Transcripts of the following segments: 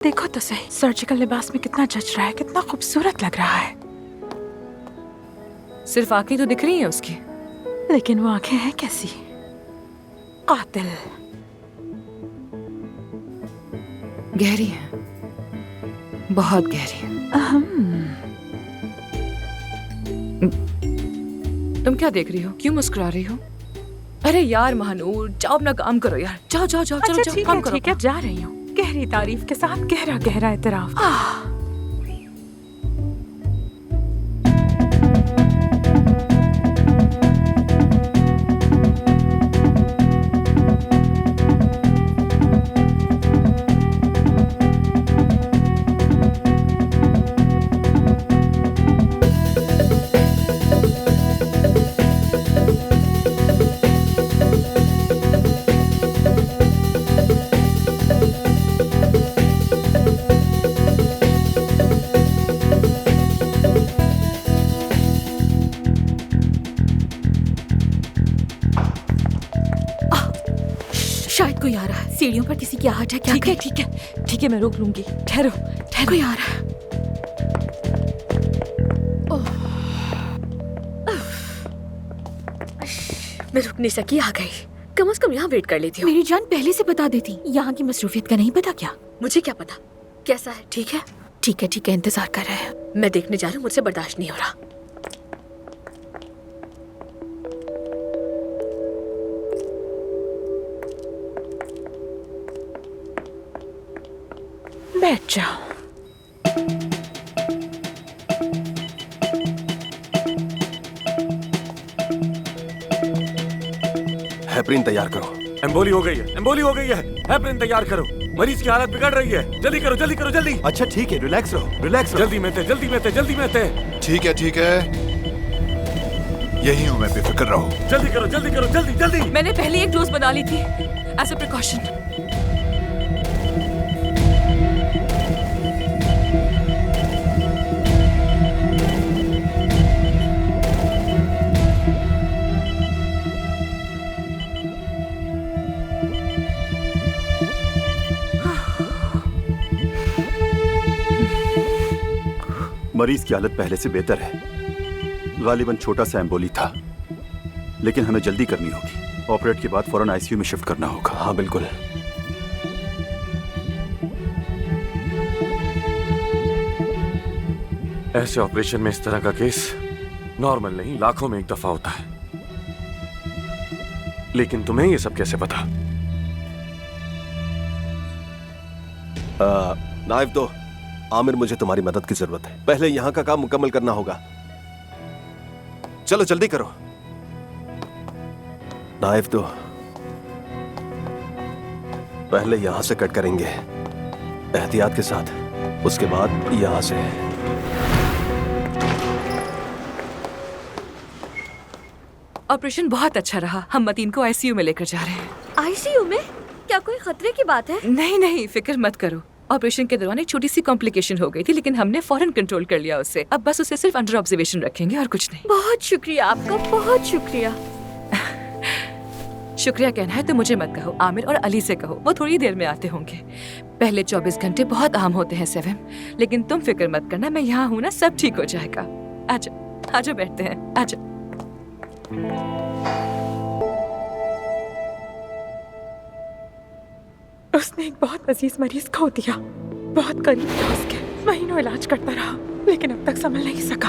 देखो तो सही, सर्जिकल लिबास में कितना जच रहा है, कितना खूबसूरत लग रहा है। सिर्फ आंखें तो दिख रही हैं उसकी, लेकिन वो आंखें हैं कैसी? कातिल। गहरी है, बहुत गहरी। तुम क्या देख रही हो? क्यों मुस्कुरा रही हो? अरे यार महानूर, जाओ अपना काम करो यार। जाओ जाओ जाओ, चलो अच्छा जाओ, काम करो। ठीक है, जा रही हूँ। गहरी तारीफ के साथ गहरा गहरा एतराफ। शायद कोई आ रहा है। सीढ़ियों पर किसी की आहट है क्या? ठीक है ठीक है ठीक है, मैं रोक लूंगी। ठहरो ठहरो। कोई आ रहा है। मैं रुक नहीं सकी, आ गई। कम से कम यहाँ वेट कर लेती हूँ। मेरी जान पहले से बता देती। यहाँ की मसरूफियत का नहीं पता क्या? मुझे क्या पता कैसा है। ठीक है ठीक है ठीक है, इंतजार कर रहे हैं। मैं देखने जा रही हूँ, मुझसे बर्दाश्त नहीं हो रहा। बैठ जाओ। हेपरिन तैयार करो। एम्बोली हो गई है, एम्बोली हो गई है। हेपरिन तैयार करो। मरीज की हालत बिगड़ रही है। जल्दी करो जल्दी करो जल्दी। अच्छा ठीक है, रिलैक्स रहो रिलैक्स रहो। जल्दी में थे जल्दी में थे जल्दी में थे। ठीक है, यही हूँ मैं, बेफिक्र रहो। जल्दी करो जल्दी करो जल्दी जल्दी। मैंने पहले एक डोज बना ली थी एज अ प्रिकॉशन। मरीज की हालत पहले से बेहतर है। गालिबन छोटा सा एम्बोली था, लेकिन हमें जल्दी करनी होगी। ऑपरेट के बाद फौरन आईसीयू में शिफ्ट करना होगा। हाँ बिल्कुल। ऐसे ऑपरेशन में इस तरह का केस नॉर्मल नहीं, लाखों में एक दफा होता है। लेकिन तुम्हें ये सब कैसे पता? नाइफ दो। आमिर, मुझे तुम्हारी मदद की जरूरत है। पहले यहाँ का काम मुकम्मल करना होगा। चलो जल्दी करो। नाइफ दो। पहले यहां से कट करेंगे एहतियात के साथ, उसके बाद यहां से। ऑपरेशन बहुत अच्छा रहा। हम मतीन को आईसीयू में लेकर जा रहे हैं। आईसीयू में? क्या कोई खतरे की बात है? नहीं नहीं, फिक्र मत करो। ऑपरेशन के दौरान एक छोटी सी कॉम्प्लिकेशन हो गई थी, लेकिन हमने फौरन कंट्रोल कर लिया उसे। अब बस उसे सिर्फ अंडर ऑब्जर्वेशन रखेंगे और कुछ नहीं। बहुत शुक्रिया आपका, बहुत शुक्रिया। शुक्रिया कहना है तो मुझे मत कहो, आमिर और अली से कहो, वो थोड़ी देर में आते होंगे। पहले 24 घंटे बहुत अहम होते हैं सेवन, लेकिन तुम फिक्र मत करना, मैं यहाँ हूँ ना, सब ठीक हो जाएगा। आजा आजा, बैठते हैं, आजा। उसने एक बहुत अजीज मरीज खो दिया। बहुत करीब था उसके, महीनों इलाज करता रहा, लेकिन अब तक संभल नहीं सका।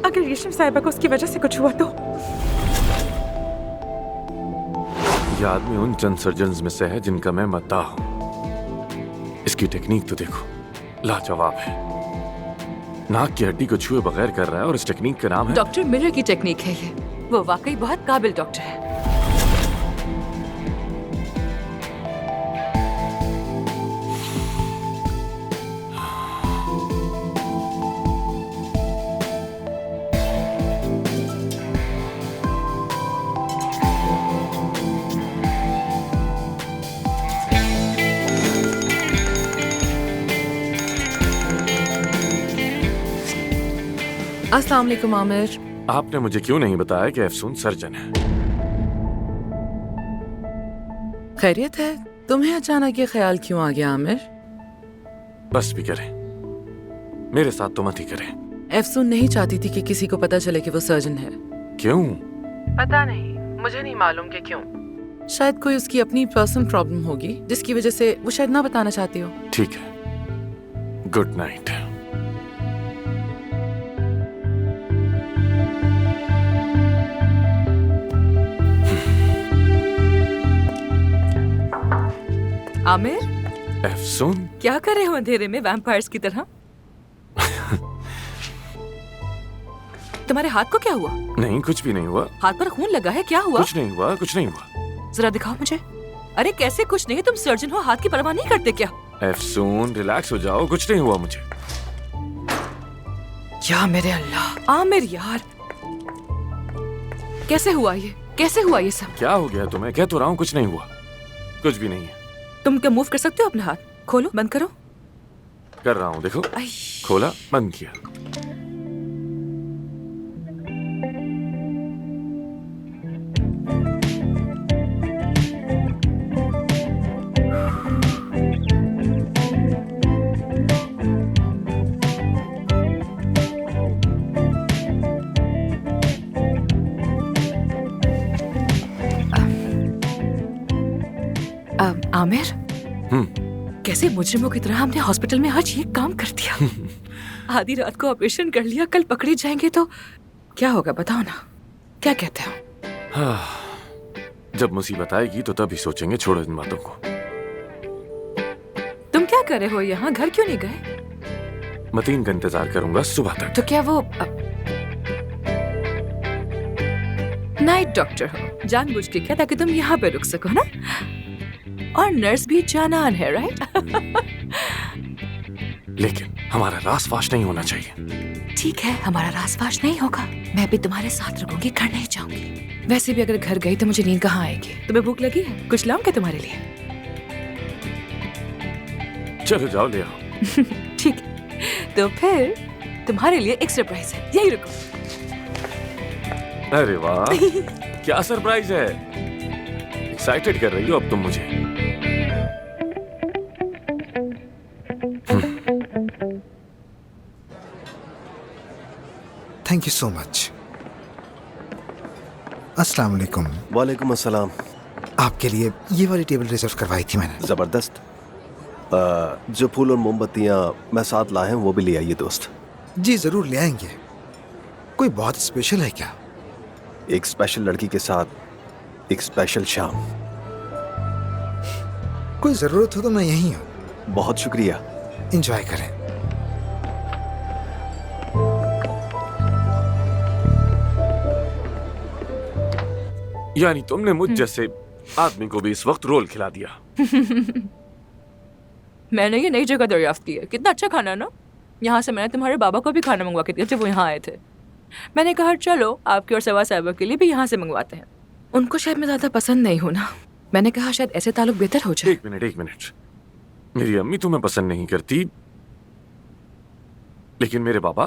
अगर रेशम साहिबा को उसकी वजह से कुछ हुआ तो? ये आदमी उन चंद सर्जन्स में से है जिनका मैं मद्दाह हूं। इसकी टेक्निक तो देखो, लाजवाब है। नाक की हड्डी को छुए बगैर कर रहा है, और इस टेक्निक का नाम है डॉक्टर मिलर की टेक्निक है ये। वो वाकई बहुत काबिल डॉक्टर है। अस्सलाम वालेकुम आमिर। आपने मुझे क्यों नहीं बताया कि अफसून सर्जन है? खैरियत है? तुम्हें अचानक ये ख्याल क्यों आ गया आमिर? बस भी करें, मेरे साथ तो मत ही करें। एफसून नहीं चाहती थी कि किसी को पता चले कि वो सर्जन है। क्यों? पता नहीं, मुझे नहीं मालूम कि क्यों। शायद कोई उसकी अपनी पर्सनल प्रॉब्लम होगी जिसकी वजह से वो शायद ना बताना चाहती हो। ठीक है, गुड नाइट। आमिर, एफसून, क्या कर रहे हो अंधेरे में वैम्पायर्स की तरह? तुम्हारे हाथ को क्या हुआ? नहीं, कुछ भी नहीं हुआ। हाथ पर खून लगा है, क्या हुआ? कुछ नहीं हुआ, कुछ नहीं हुआ। जरा दिखाओ मुझे। अरे कैसे कुछ नहीं? तुम सर्जन हो, हाथ की परवाह नहीं करते क्या? एफसून, रिलैक्स हो जाओ, कुछ नहीं हुआ मुझे। या मेरे अल्लाह, आमिर यार, कैसे हुआ ये? कैसे हुआ ये सब? क्या हो गया तुम्हें? कह तो रहा हूँ कुछ नहीं हुआ, कुछ भी नहीं है। तुम क्या मूव कर सकते हो अपना हाथ? खोलो, बंद करो। कर रहा हूँ, देखो। आई, खोला, बंद किया। आमिर, कैसे मुजरिमों की तरह हमने हॉस्पिटल में आज ये काम कर दिया। आधी रात को ऑपरेशन कर लिया, कल पकड़े जाएंगे तो क्या होगा बताओ ना, क्या कहते हो? हाँ, जब मुसीबत आएगी तो तभी यानी तुमने मुझ जैसे आदमी को भी इस वक्त रोल खिला दिया। मैंने ये नई जगह दरियाफ्त की है, कितना अच्छा खाना ना। यहाँ से मैंने तुम्हारे बाबा को भी खाना मंगवा के दिया जब वो यहाँ आए थे। मैंने कहा चलो आपके और सवा साहिबा के लिए भी यहाँ से मंगवाते हैं। उनको शायद मैं ज्यादा पसंद नहीं हूँ ना, मैंने कहा शायद ऐसे ताल्लुक बेहतर हो जाए। एक मिनट, मेरी अम्मी तुम्हें पसंद नहीं करती, लेकिन मेरे बाबा,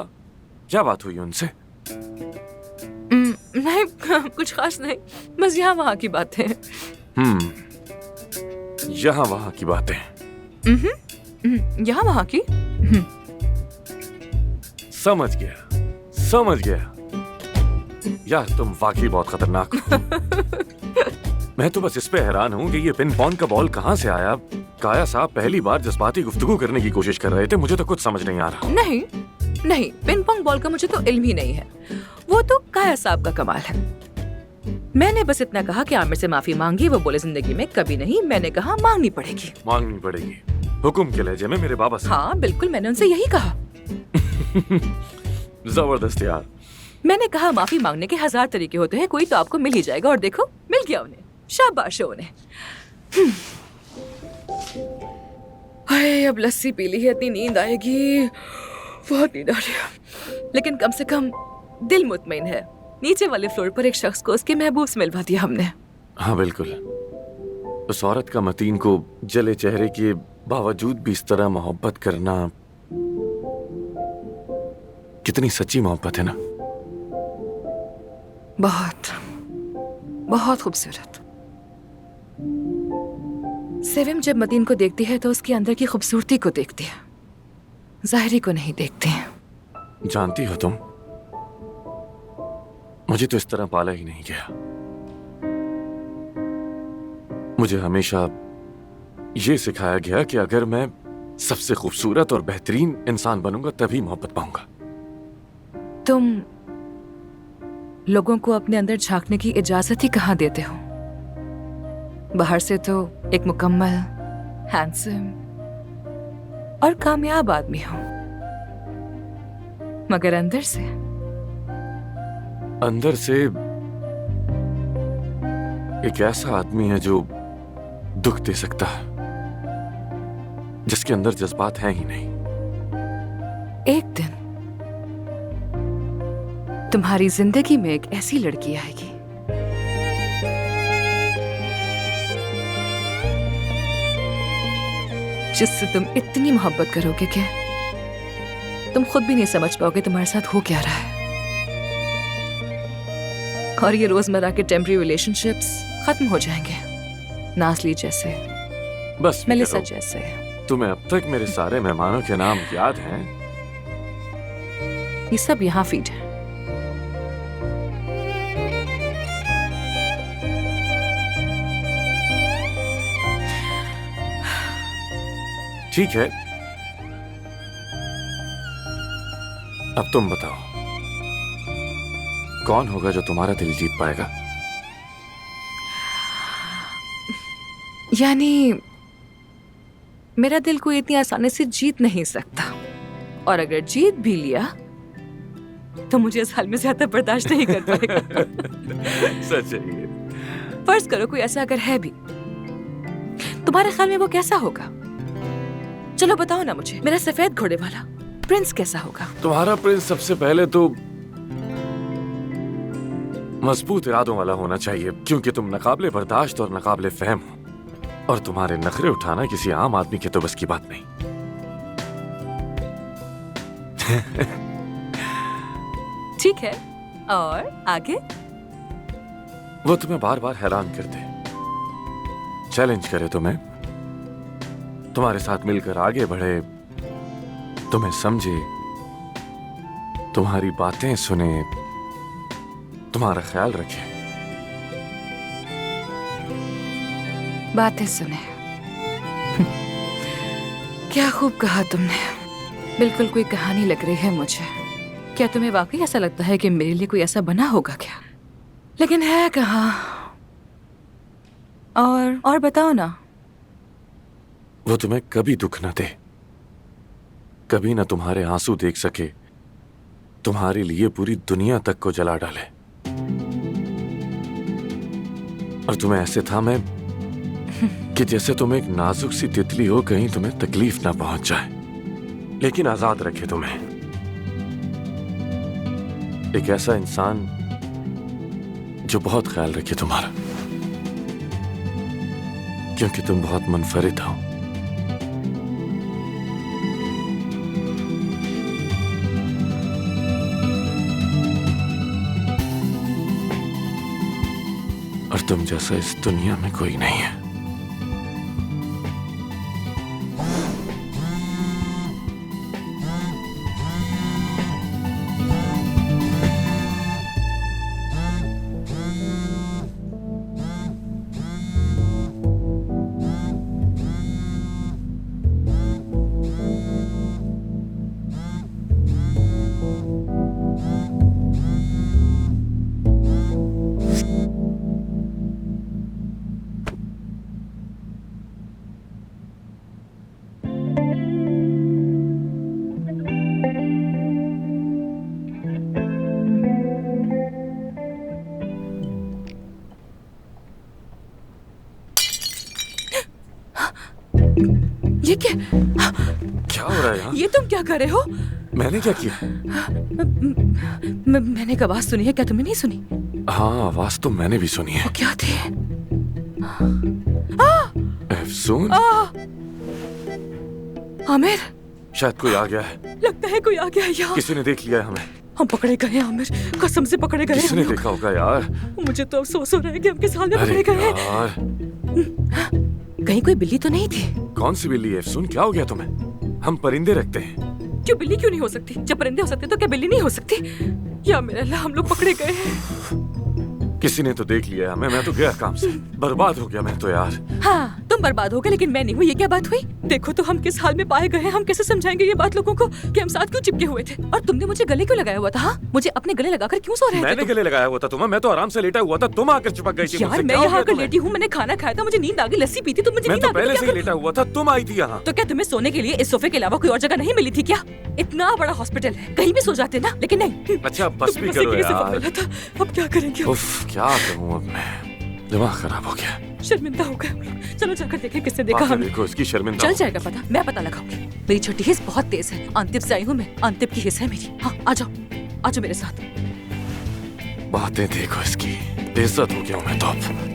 क्या बात हुई उनसे? नहीं, कुछ खास नहीं, बस यहाँ वहाँ की बातें। यहाँ वहाँ की बातें। यहाँ वहाँ की। समझ गया। यार तुम वाकई बहुत खतरनाक हो। मैं तो बस इस पे हैरान हूँ कि ये पिन पॉन्ग का बॉल कहाँ से आया। काया साहब पहली बार जज्बाती गुफ्तगू करने की कोशिश कर रहे थे, मुझे तो कुछ समझ नहीं आ रहा। नहीं, पिन पॉन्ग बॉल का मुझे तो इल्म ही नहीं है, वो तो काया साहब का कमाल है। मैंने बस इतना कहा कि आमिर से माफी मांगी, वो बोले जिंदगी में कभी नहीं। मैंने कहा मांगनी पड़ेगी। हुक्म के लहजे में मेरे बाबा से? हाँ बिल्कुल, मैंने उनसे यही कहा। जबरदस्त यार। मैंने कहा माफी मांगने के 1000 तरीके होते हैं, कोई तो आपको मिल ही जाएगा। और देखो मिल गया उन्हें, शाबाश हो उन्हें। हाय, अब लस्सी पी ली है, इतनी नींद आएगी, बहुत नींद आ रही है। लेकिन कम से कम दिल मुतमईन है। नीचे वाले फ्लोर पर एक शख्स को उसके महबूब से मिलवा दिया हमने। हाँ बिल्कुल, उस औरत का मतीन को जले चेहरे के बावजूद भी इस तरह मोहब्बत करना, कितनी सच्ची मोहब्बत है ना। बहुत खूबसूरत। सेविम जब मतीन को देखती है तो उसके अंदर की खूबसूरती को देखती है, ज़ाहिरी को नहीं देखती है। जानती हो तुम, मुझे तो इस तरह पाला ही नहीं गया। मुझे हमेशा ये सिखाया गया कि अगर मैं सबसे खूबसूरत और बेहतरीन इंसान बनूंगा तभी मोहब्बत पाऊंगा। तुम लोगों को अपने अंदर झांकने की इजाजत ही कहाँ देते हो? बाहर से तो एक मुकम्मल, हैंडसम और कामयाब आदमी हो, मगर अंदर से एक ऐसा आदमी है जो दुख दे सकता है, जिसके अंदर जज्बात हैं ही नहीं। एक दिन तुम्हारी जिंदगी में एक ऐसी लड़की आएगी जिससे तुम इतनी मोहब्बत करोगे कि तुम खुद भी नहीं समझ पाओगे तुम्हारे साथ हो क्या रहा है। और ये रोजमर्रा के टेम्पररी रिलेशनशिप्स खत्म हो जाएंगे, नाज़ली जैसे, बस मेलिसा जैसे। तुम्हें अब तक मेरे सारे मेहमानों के नाम याद हैं? ये सब यहाँ फीड है। ठीक है, अब तुम बताओ कौन होगा जो तुम्हारा दिल जीत पाएगा? यानी मेरा दिल कोई इतनी आसानी से जीत नहीं सकता, और अगर जीत भी लिया तो मुझे इस हाल में ज्यादा बर्दाश्त नहीं कर पाएगा। सच है ये। फर्ज करो कोई ऐसा अगर है भी, तुम्हारे ख्याल में वो कैसा होगा? चलो बताओ ना मुझे, मेरा सफेद घोड़े वाला प्रिंस कैसा होगा? तुम्हारा प्रिंस सबसे पहले तो मजबूत इरादों वाला होना चाहिए, क्योंकि तुम नाकाबिले बर्दाश्त और नाकाबिले फहम हो, और तुम्हारे नखरे उठाना किसी आम आदमी के तो बस की बात नहीं। ठीक है, और आगे? वो तुम्हें बार बार हैरान कर दे, चैलेंज करे तुम्हें, तुम्हारे साथ मिलकर आगे बढ़े, तुम्हें समझे, तुम्हारी बातें सुने, तुम्हारा ख्याल रखे। बातें सुने। क्या खूब कहा तुमने, बिल्कुल कोई कहानी लग रही है मुझे। क्या तुम्हें वाकई ऐसा लगता है कि मेरे लिए कोई ऐसा बना होगा क्या? लेकिन है कहाँ? और बताओ ना। वो तुम्हें कभी दुख न दे, कभी ना तुम्हारे आंसू देख सके, तुम्हारे लिए पूरी दुनिया तक को जला डाले। और तुम्हें ऐसे थामे कि जैसे तुम एक नाजुक सी तितली हो, कहीं तुम्हें तकलीफ ना पहुंच जाए, लेकिन आजाद रखे तुम्हें। एक ऐसा इंसान जो बहुत ख्याल रखे तुम्हारा, क्योंकि तुम बहुत मुनफरिद हो। और तुम जैसा इस दुनिया में कोई नहीं है। ये क्या हो रहा है यहाँ? ये तुम क्या कर रहे हो? मैंने क्या किया? मैंने एक आवाज सुनी है, क्या तुमने नहीं सुनी? हाँ, आवाज तो मैंने भी सुनी है। वो क्या थे? अफसून? आमिर, शायद कोई आ गया है। लगता है कोई आ गया है यहाँ। किसी ने देख लिया है हमें। हम पकड़े गए हैं आमिर, कसम से पकड़े गए हैं। किसने हम लोग। देखा होगा यार? मुझे तो अफसोस हो रहा है कि हम किस हाल में अरे पकड़े गए हैं। यार, कहीं कोई बिल्ली तो नहीं थी? कौन सी बिल्ली है सुन, क्या हो गया तुम्हें? हम परिंदे रखते हैं। क्यों बिल्ली क्यों नहीं हो सकती? जब परिंदे हो सकते तो क्या बिल्ली नहीं हो सकती? या मेरा अल्लाह, हम लोग पकड़े गए हैं। किसी ने तो देख लिया हमें, मैं तो गया काम से, बर्बाद हो गया मैं तो यार। हाँ, तुम बर्बाद हो गए लेकिन मैं नहीं हुई। ये क्या बात हुई? देखो तो हम किस हाल में पाए गए हैं। हम कैसे समझाएंगे ये बात लोगों को कि हम साथ क्यों चिपके हुए थे? और तुमने मुझे गले क्यों लगाया हुआ था? हाँ? मुझे अपने गले लगाकर क्यों सो रहे थे? मैंने गले लगाया हुआ था तुम्हें? मैं तो आराम से लेटा हुआ था, तुम आकर चिपक गई थी यार मुझसे। मैं क्या हो यहाँ गया आकर तुम्हें? लेटी हूँ, मैंने खाना खाया था, मुझे नींद आ गई, लस्सी पी थी, तो मुझे मैं नींद तो आ गई। पहले क्या से ही करूं? लेटा हुआ था, तुम आई थी यहाँ। तो क्या तुम्हें सोने के लिए इस सोफे के अलावा कोई और जगह नहीं मिली थी क्या? इतना बड़ा हॉस्पिटल है, कहीं भी सो जाते ना, लेकिन नहीं। अच्छा बस भी तुम्हें करो बस एक ही यार। मिला था। अब क्या करेंगे? उफ, क्या करूँ अब मैं, दिमाग खराब हो गया। शर्मिंदा हो गए हम लोग। चलो जाकर देखें किसने देखा आके हमें। देखो इसकी शर्मिंदा चल हो। जाएगा पता, मैं पता लगाऊंगी। मेरी छोटी हिस्स बहुत तेज है। अंतिम से आई हूँ मैं, अंतिम की हिस्स है मेरी। हाँ आ जाओ, आ जाओ मेरे साथ। बातें देखो इसकी, बेइज्जत हो गया हूं मैं तो अब।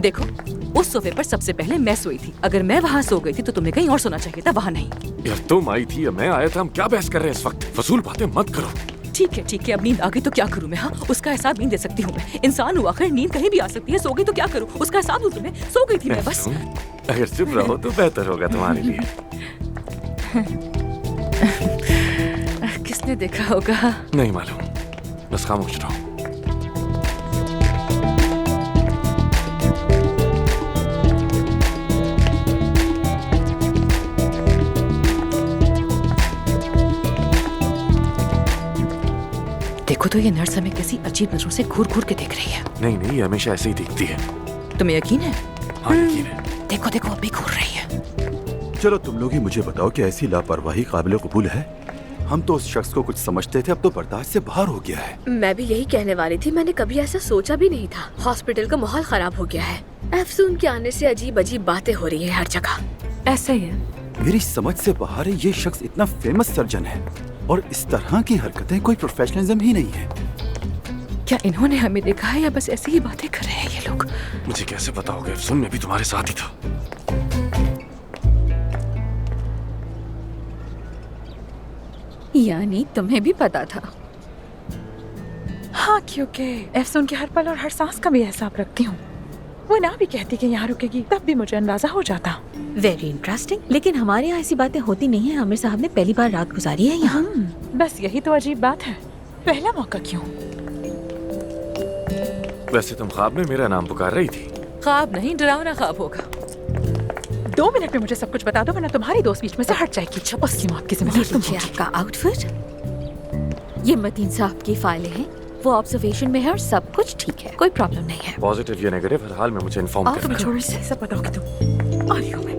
देखो उस सोफे पर सबसे पहले मैं सोई थी। अगर मैं वहाँ सो गई थी तो तुम्हें कहीं और सोना चाहिए था, वहाँ नहीं। यार तुम आई थी या मैं आया था, हम क्या बहस कर रहे हैं इस वक्त? फजूल बातें मत करो। ठीक है, अब नींद आ गई तो क्या करूँ मैं? हाँ, उसका एहसास नींद दे सकती हूँ मैं। इंसान हूँ आखिर, नींद कहीं भी आ सकती है। सो गई तो क्या करूँ? उसका एहसास दूँ तुम्हें? सो गई थी मैं बस। अगर चुप रहो तो बेहतर होगा तुम्हारे लिए। किसने देखा होगा? नहीं मालूम, बस खामोश रहो। देखो तो ये नर्स हमें किसी अजीब नजरों से घूर घूर के देख रही है। नहीं ये हमेशा ऐसे ही दिखती है। तुम्हें यकीन है? हाँ यकीन है। देखो देखो अभी घूर रही है। चलो तुम लोग ही मुझे बताओ कि ऐसी लापरवाही काबिल कबूल है? हम तो उस शख्स को कुछ समझते थे, अब तो बर्दाश्त से बाहर हो गया है। मैं भी यही कहने वाली थी, मैंने कभी ऐसा सोचा भी नहीं था। हॉस्पिटल का माहौल खराब हो गया है। अफसून के आने से अजीब अजीब बातें हो रही है हर जगह। ऐसा ही है। मेरी समझ से बाहर है, ये शख्स इतना फेमस सर्जन है और इस तरह की हरकतें कोई प्रोफेशनलिज्म ही नहीं है। क्या इन्होंने हमें देखा है या बस ऐसी ही बातें कर रहे हैं ये लोग? मुझे कैसे पता होगा? सुन, मैं भी तुम्हारे साथ ही था। यानी तुम्हें भी पता था? हाँ, क्योंकि एफसून के हर पल और हर सांस का भी हिसाब रखती हूँ। वो ना भी कहती कि यहाँ रुकेगी तब भी मुझे अंदाजा हो जाता। Very interesting. लेकिन हमारे यहाँ ऐसी बातें होती नहीं है। आमिर साहब ने पहली बार रात गुजारी है यहाँ। बस यही तो अजीब बात है। पहला मौका क्यों? वैसे तुम ख्वाब में मेरा नाम पुकार रही थी। ख्वाब नहीं, डरावना ख्वाब होगा। 2 मिनट में मुझे सब कुछ बता दो वरना तुम्हारी दोस्त बीच में से हट जाएगी। बस की मौत की ये जिम्मेदार तुम लीजिए होगी। आपका आउटफिट। ये मतीन साहब की फाइलें हैं। वो ऑब्जर्वेशन में है और सब कुछ ठीक है, कोई प्रॉब्लम नहीं है। पॉजिटिव या नेगेटिव, हर हाल में मुझे इन्फॉर्म आप करना। छोड़ो इसे। सब बताओगे तुम। आ रही हूँ मैं।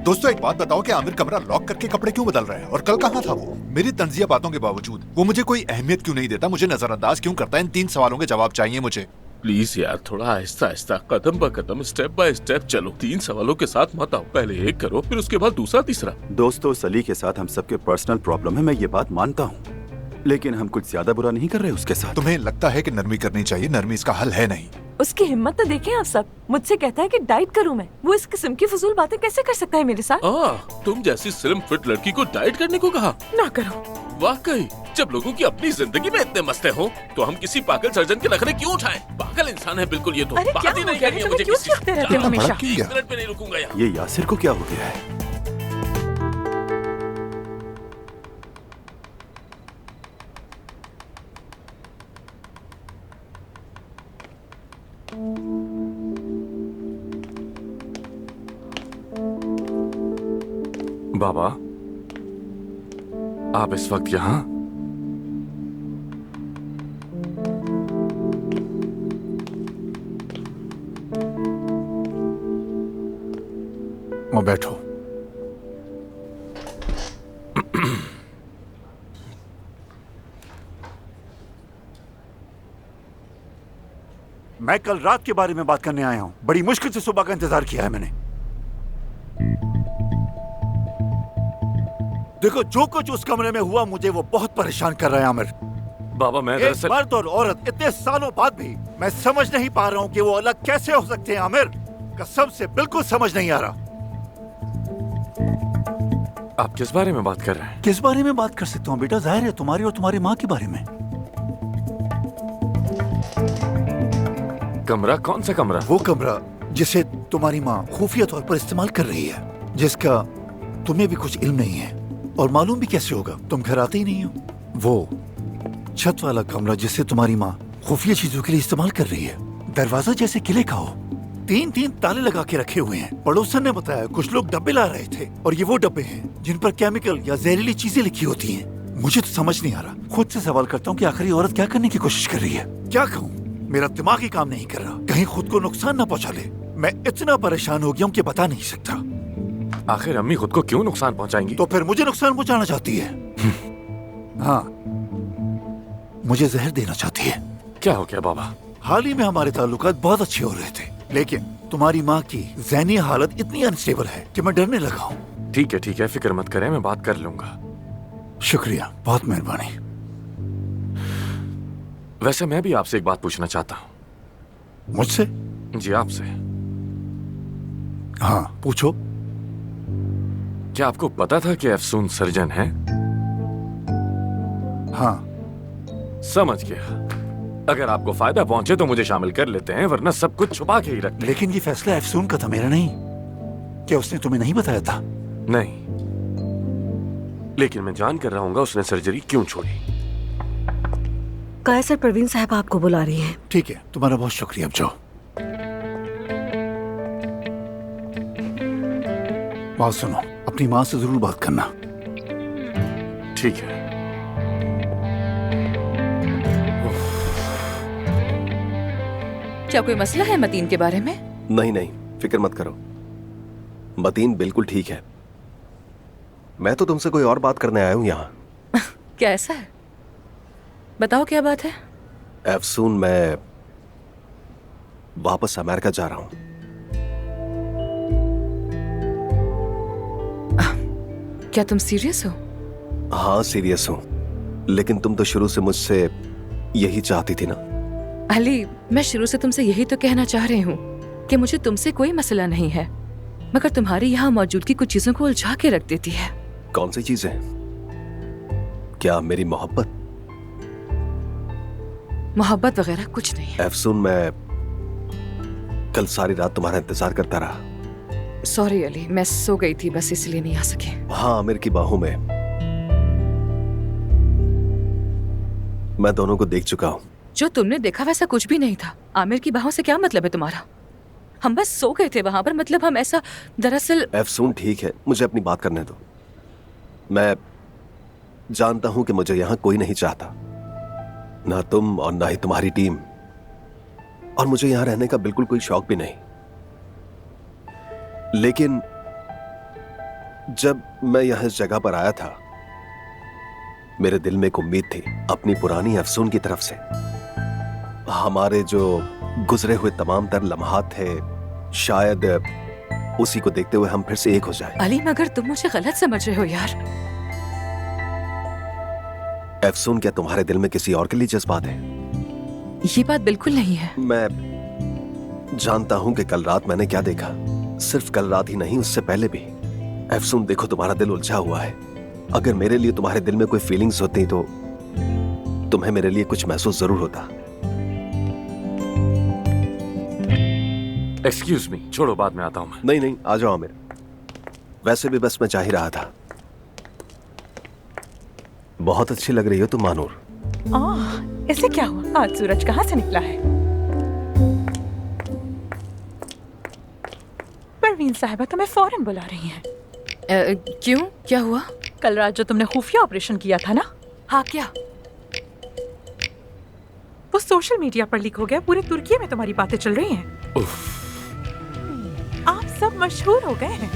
दोस्तों एक बात बताओ कि आमिर कमरा लॉक करके कपड़े क्यों बदल रहा है और कल कहाँ था वो? मेरी तंजिया बातों के बावजूद वो मुझे कोई अहमियत क्यों नहीं देता? मुझे नजरअंदाज क्यों करता है? इन 3 सवालों के जवाब चाहिए मुझे। प्लीज यार, थोड़ा आहिस्ता आहिस्ता, कदम ब कदम, स्टेप बाय स्टेप चलो। 3 सवालों के साथ मत आओ। पहले एक करो, फिर उसके बाद दूसरा, तीसरा। दोस्तों सली के साथ हम सबके पर्सनल प्रॉब्लम है, मैं ये बात मानता हूँ, लेकिन हम कुछ ज्यादा बुरा नहीं कर रहे उसके साथ। तुम्हें लगता है कि नरमी करनी चाहिए? नरमी इसका हल है नहीं। उसकी हिम्मत तो देखें आप सब। मुझसे कहता है कि डाइट करूं मैं। वो इस किस्म की फजूल बातें कैसे कर सकता है मेरे साथ? तुम जैसी स्लिम फिट लड़की को डाइट करने को कहा? ना करो। वाकई, जब लोगों की अपनी जिंदगी में इतने मसले हो तो हम किसी पागल सर्जन के नखरे क्यों उठाएं? पागल इंसान है बिल्कुल ये तो। अरे क्या बात ही हो नहीं गया? करनी है तुम्हें मुझे क्यों किसी चिढ़ते रहते हो से। हमेशा? क्यों एक गया? मिनट में नहीं रुकूंगा यहाँ। ये यासिर को क्या हो गया है? बाबा, आप इस वक्त यहाँ? वो बैठो। मैं कल रात के बारे में बात करने आया हूँ। बड़ी मुश्किल से सुबह का इंतजार किया है मैंने। देखो जो कुछ उस कमरे में हुआ मुझे वो बहुत परेशान कर रहा है आमिर। बाबा मैं एक दरअसल मर्द और औरत इतने सालों बाद भी मैं समझ नहीं पा रहा हूँ कि वो अलग कैसे हो सकते हैं आमिर। कसम से बिल्कुल समझ नहीं आ रहा। आप किस बारे में बात कर रहे हैं? किस बारे में बात कर सकता हूँ बेटा? जाहिर है तुम्हारी और तुम्हारी माँ के बारे में। कमरा? कौन सा कमरा? वो कमरा जिसे तुम्हारी माँ खुफिया तौर पर इस्तेमाल कर रही है, जिसका तुम्हें भी कुछ इल्म नहीं है और मालूम भी कैसे होगा, तुम घर आते ही नहीं हो। वो छत वाला कमरा जिसे तुम्हारी माँ खुफिया चीजों के लिए इस्तेमाल कर रही है, दरवाजा जैसे किले का हो, 3-3 ताले लगा के रखे हुए हैं। पड़ोसन ने बताया कुछ लोग डब्बे ला रहे थे और ये वो डब्बे हैं जिन पर केमिकल या जहरीली चीजें लिखी होती हैं। मुझे तो समझ नहीं आ रहा। खुद से सवाल करता हूँ कि आखिर ये औरत क्या करने की कोशिश कर रही है। क्या कहूँ, मेरा दिमाग ही काम नहीं कर रहा। कहीं खुद को नुकसान ना पहुँचा ले। मैं इतना परेशान हो गया हूँ कि बता नहीं सकता। आखिर अम्मी खुद को क्यों नुकसान पहुंचाएंगी? तो फिर मुझे नुकसान पहुंचाना चाहती है। हाँ, मुझे जहर देना चाहती है। क्या हो गया बाबा? हाल ही में हमारे ताल्लुकात बहुत अच्छे हो रहे थे, लेकिन तुम्हारी माँ की ज़हनी हालत इतनी अनस्टेबल है कि मैं डरने लगा हूँ। ठीक है, फिक्र मत करें, मैं बात कर लूंगा। शुक्रिया, बहुत मेहरबानी। वैसे मैं भी आपसे एक बात पूछना चाहता हूँ। मुझसे? जी आपसे। हाँ पूछो। क्या आपको पता था कि अफसून सर्जन है? हाँ। समझ गया। अगर आपको फायदा पहुंचे तो मुझे शामिल कर लेते हैं, वरना सब कुछ छुपा के ही रखते हैं। लेकिन ये फैसला अफसून का था, मेरा नहीं। क्या उसने तुम्हें नहीं बताया था? नहीं, लेकिन मैं जान कर रहूंगा उसने सर्जरी क्यों छोड़ी। कैसर परवीन साहब आपको बुला रही हैं। ठीक है, तुम्हारा बहुत शुक्रिया। अब जाओ। बात सुनो, अपनी माँ से जरूर बात करना। ठीक है। क्या कोई मसला है मतीन के बारे में? नहीं, फिक्र मत करो, मतीन बिल्कुल ठीक है। मैं तो तुमसे कोई और बात करने आया हूँ यहाँ। क्या ऐसा है? बताओ क्या बात है? अफसून, मैं वापस अमेरिका जा रहा हूँ। क्या तुम सीरियस हो? हाँ सीरियस हूँ, लेकिन तुम तो शुरू से मुझसे यही चाहती थी ना। अली, मैं शुरू से तुमसे यही तो कहना चाह रही हूँ कि मुझे तुमसे कोई मसला नहीं है, मगर तुम्हारी यहाँ मौजूदगी कुछ चीजों को उलझा के रख देती है। कौन सी चीजें? क्या मेरी मोहब्बत? मोहब्बत वगैरह कुछ नहीं। अफसून, मैं कल सारी रात तुम्हारा इंतजार करता रहा। सॉरी अली, मैं सो गई थी, बस इसलिए नहीं आ सके। हाँ, आमिर की बाहों में मैं दोनों को देख चुका हूँ। जो तुमने देखा वैसा कुछ भी नहीं था। आमिर की बाहों से क्या मतलब है तुम्हारा? हम बस सो गए थे वहां पर, मतलब हम ऐसा दरअसल। अफसून ठीक है, मुझे अपनी बात करने दो। मैं जानता हूं कि मुझे यहाँ कोई नहीं चाहता, ना तुम और ना ही तुम्हारी टीम, और मुझे यहाँ रहने का बिल्कुल कोई शौक भी नहीं। लेकिन जब मैं यहाँ इस जगह पर आया था, मेरे दिल में एक उम्मीद थी अपनी पुरानी अफसून की तरफ से। हमारे जो गुजरे हुए तमाम तर लम्हात थे, शायद उसी को देखते हुए हम फिर से एक हो जाए। अली, मगर तुम मुझे गलत समझ रहे हो यार। अफसून, क्या तुम्हारे दिल में किसी और के लिए जज्बात है? ये बात बिल्कुल नहीं है। मैं जानता हूं कि कल रात मैंने क्या देखा। सिर्फ कल रात ही नहीं, उससे पहले भी। अफसून देखो, तुम्हारा दिल उलझा हुआ है। अगर मेरे लिए तुम्हारे दिल में कोई फीलिंग्स होती तो तुम्हें मेरे लिए कुछ महसूस जरूर होता। एक्सक्यूज मी, छोड़ो, बाद में आता हूं मैं। नहीं, आ जाओ आमिर। वैसे भी बस मैं चाह ही रहा था। बहुत अच्छी लग रही हो तुम मानूर। इससे क्या हुआ? आज सूरज कहाँ से निकला है? परवीन साहिबा तुम्हें फौरन बुला रही हैं। क्यों? क्या हुआ? कल रात जो तुमने खुफिया ऑपरेशन किया था ना? हाँ, क्या? वो सोशल मीडिया पर लीक हो गया। पूरे तुर्की में तुम्हारी बातें चल रही हैं। आप सब मशहूर हो गए हैं।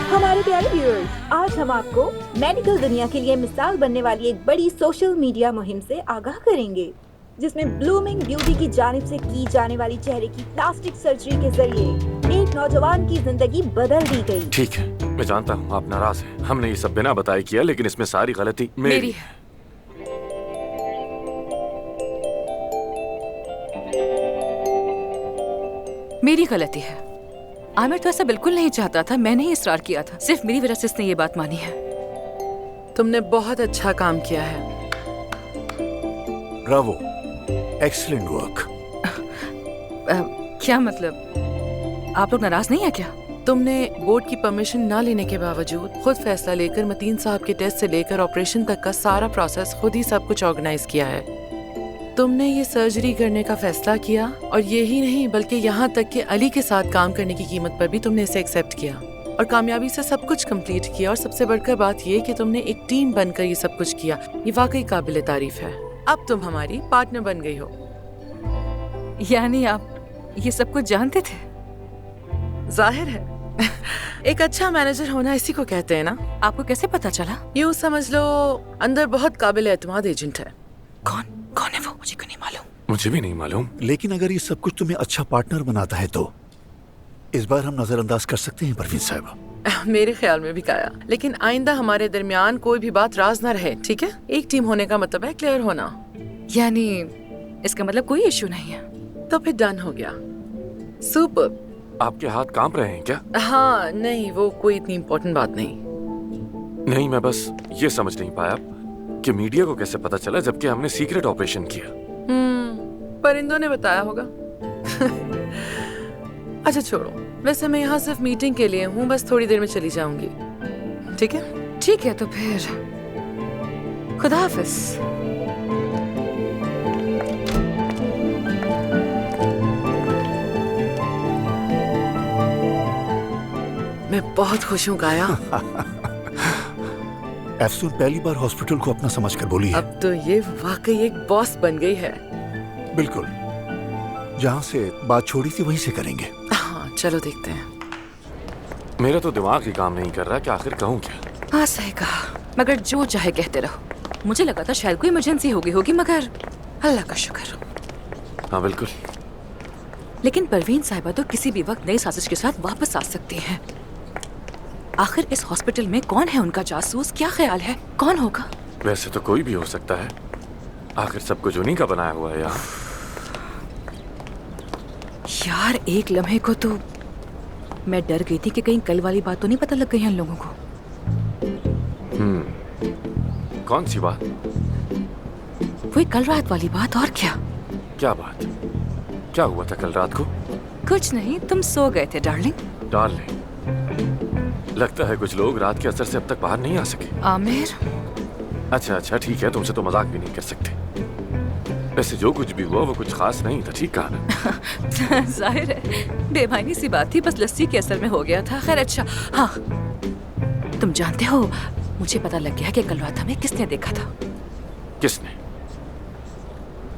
हमारे प्यारे व्यूअर्स, आज हम आपको मेडिकल दुनिया के लिए मिसाल बनने वाली एक बड़ी सोशल मीडिया मुहिम से आगाह करेंगे, जिसमें ब्लूमिंग ब्यूटी की जानिब से की जाने वाली चेहरे की प्लास्टिक सर्जरी के जरिए एक नौजवान की जिंदगी बदल दी गई। ठीक है, मैं जानता हूँ आप नाराज हैं। हमने ये सब बिना बताए किया, लेकिन इसमें सारी गलती मेरी है। मेरी गलती है। आमिर तो ऐसा बिल्कुल नहीं चाहता था, मैंने ही इसरार किया था। सिर्फ मेरी वजह से इसने ये बात मानी है। तुमने बहुत अच्छा काम किया है। Bravo, excellent work. क्या मतलब, आप लोग नाराज नहीं है क्या? तुमने बोर्ड की परमिशन ना लेने के बावजूद खुद फैसला लेकर मतीन साहब के टेस्ट से लेकर ऑपरेशन तक का सारा प्रोसेस खुद ही सब कुछ ऑर्गेनाइज किया है। तुमने ये सर्जरी करने का फैसला किया, और यही नहीं बल्कि यहाँ तक कि अली के साथ काम करने की कीमत पर भी तुमने इसे एक्सेप्ट किया और कामयाबी से सब कुछ कंप्लीट किया। और सबसे बढ़कर बात ये कि तुमने एक टीम बनकर ये सब कुछ किया। ये वाकई काबिल तारीफ है। अब तुम हमारी पार्टनर बन गई हो। यानी आप ये सब कुछ जानते थे? जाहिर है। एक अच्छा मैनेजर होना इसी को कहते हैं ना। आपको कैसे पता चला? यूँ समझ लो अंदर बहुत काबिल एतमाद एजेंट है। कौन है वो? मुझे क्यों नहीं मालूम? मुझे भी नहीं मालूम। लेकिन अगर ये सब कुछ तुम्हें अच्छा पार्टनर बनाता है तो इस बार हम नजरअंदाज कर सकते हैं परवीन साहिबा। मेरे ख्याल में भी काया, लेकिन आइंदा हमारे दरमियान कोई भी बात राज ना रहे, ठीक है? एक टीम होने का मतलब है क्लियर होना। यानी इसका मतलब कोई इश्यू नहीं है? तो फिर डन हो गया। सुपर। आपके हाथ कांप रहे हैं क्या? हाँ नहीं, वो कोई इतनी इम्पोर्टेंट बात नहीं। नहीं, मैं बस ये समझ नहीं पाया कि मीडिया को कैसे पता चला जबकि हमने सीक्रेट ऑपरेशन किया। परिंदों ने बताया होगा। अच्छा छोड़ो, वैसे मैं यहाँ सिर्फ मीटिंग के लिए हूँ, बस थोड़ी देर में चली जाऊंगी। ठीक है? ठीक है, तो फिर खुदा हाफिज। मैं बहुत खुश हूँ काया। अफसून पहली बार हॉस्पिटल को अपना समझकर बोली है। अब तो ये वाकई एक बॉस बन गई है। बिल्कुल, जहाँ से बात छोड़ी थी वहीं से करेंगे। हाँ चलो देखते हैं। मेरा तो दिमाग ही काम नहीं कर रहा कि आखिर कहूँ क्या। हाँ सही कहा, मगर जो चाहे कहते रहो। मुझे लगा था शायद कोई इमरजेंसी हो गई होगी, मगर अल्लाह का शुक्र। हाँ बिल्कुल। लेकिन परवीन साहिबा तो किसी भी वक्त नई साजिश के साथ वापस आ सकती हैं। आखिर इस हॉस्पिटल में कौन है उनका जासूस? क्या ख्याल है, कौन होगा? वैसे तो कोई भी हो सकता है, आखिर सब कुछ उन्हीं का बनाया हुआ है यहाँ। यार एक लम्हे को तो मैं डर गई थी कि कहीं कल वाली बात तो नहीं पता लग गई है इन लोगों को। कौन सी बात? वही कल रात वाली बात। और क्या? क्या बात? क्या हुआ था कल रात को? कुछ नहीं, तुम सो गए थे डार्लिंग। डार्लिंग? लगता है कुछ लोग रात के असर से अब तक बाहर नहीं आ सके। आमिर। अच्छा ठीक है, तुमसे तो मजाक भी नहीं कर सकते। वैसे जो कुछ भी हुआ वो कुछ खास नहीं था, ठीक कहा ना? जाहिर है बेमानी सी बात थी, बस लस्सी के असर में हो गया था। खैर अच्छा, हाँ तुम जानते हो मुझे पता लग गया कि कल रात हमें किसने देखा था। किसने?